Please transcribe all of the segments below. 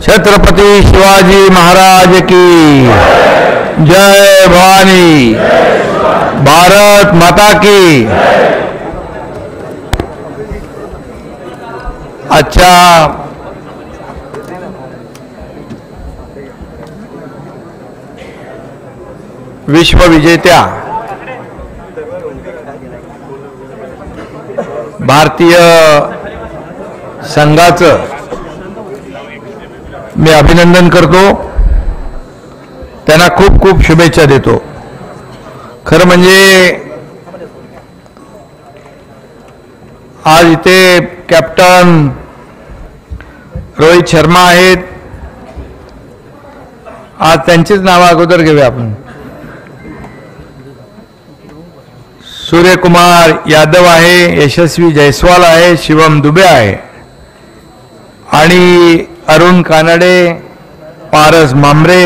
छत्रपति शिवाजी महाराज की जय भवानी। भारत माता की। अच्छा, विश्वविजेत्या भारतीय संघाचं मी अभिनंदन करतो, त्यांना खूप खूप शुभेच्छा देतो। खरं म्हणजे आज इथे कॅप्टन रोहित शर्मा आहेत, आज त्यांचीच नावं अगोदर घेऊया आपण। सूर्यकुमार यादव आहे, यशस्वी जयस्वाल आहे, शिवम दुबे आहे आणि अरुण कानडे, पारस मांबरे,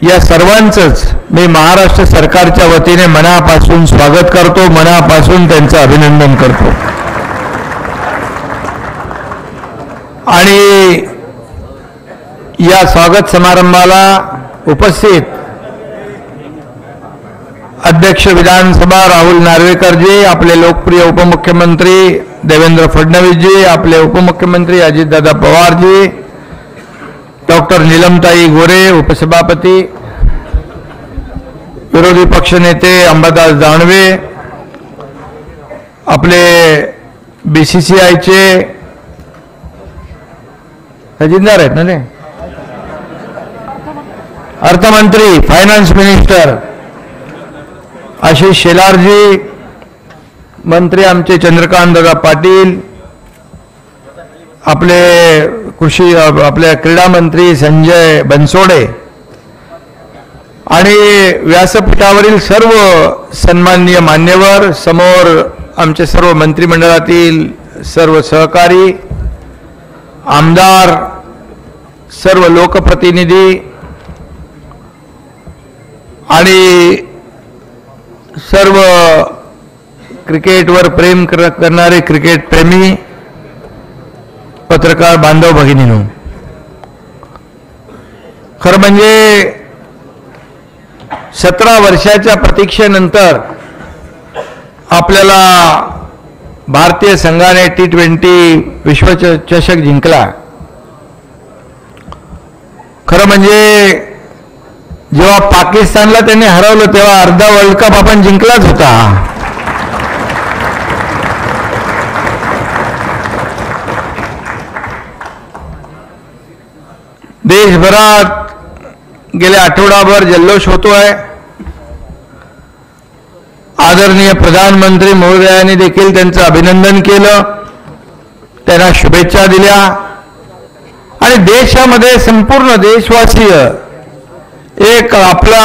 या सर्वांचंच मी महाराष्ट्र सरकारच्या वतीने मनापासून स्वागत करतो, मनापासून त्यांचं अभिनंदन करतो। आणि या स्वागत समारंभाला उपस्थित अध्यक्ष विधानसभा राहुल नार्वेकर जी, आपले लोकप्रिय उपमुख्यमंत्री देवेंद्र फडणवीस जी, आपले उपमुख्यमंत्री अजितदादा पवार जी, डॉक्टर नीलमताई गोरे उपसभापती, विरोधी पक्षनेते अंबादास दानवे, आपले बीसीसीआयचे खजिनदार आहेत ना ते, अर्थमंत्री फायनान्स मिनिस्टर आशिष शेलारजी, मंत्री आमचे चंद्रकांत दादा पाटील, आपले कृषी आपले क्रीडा मंत्री संजय बनसोडे आणि व्यासपीठावरील सर्व सन्माननीय मान्यवर, समोर आमचे सर्व मंत्रिमंडळातील सर्व सहकारी, आमदार, सर्व लोकप्रतिनिधी आणि सर्व क्रिकेटवर प्रेम करणारे क्रिकेट प्रेमी, पत्रकार बांधव भगिनींनो, खरं म्हणजे 17 वर्षाच्या प्रतीक्षेनंतर आपल्याला भारतीय संघाने T20 विश्वचषक जिंकला। खरं म्हणजे जेव्हा पाकिस्तानला त्यांनी हरवलं तेव्हा अर्धा वर्ल्ड कप आपण जिंकलाच होता। देशभरात गेले आठवडाभर जल्लोष होतोय। आदरणीय प्रधानमंत्री महोदयांनी देखील त्यांचं अभिनंदन केलं, त्यांना शुभेच्छा दिल्या आणि देशामध्ये संपूर्ण देशवासीय एक आपला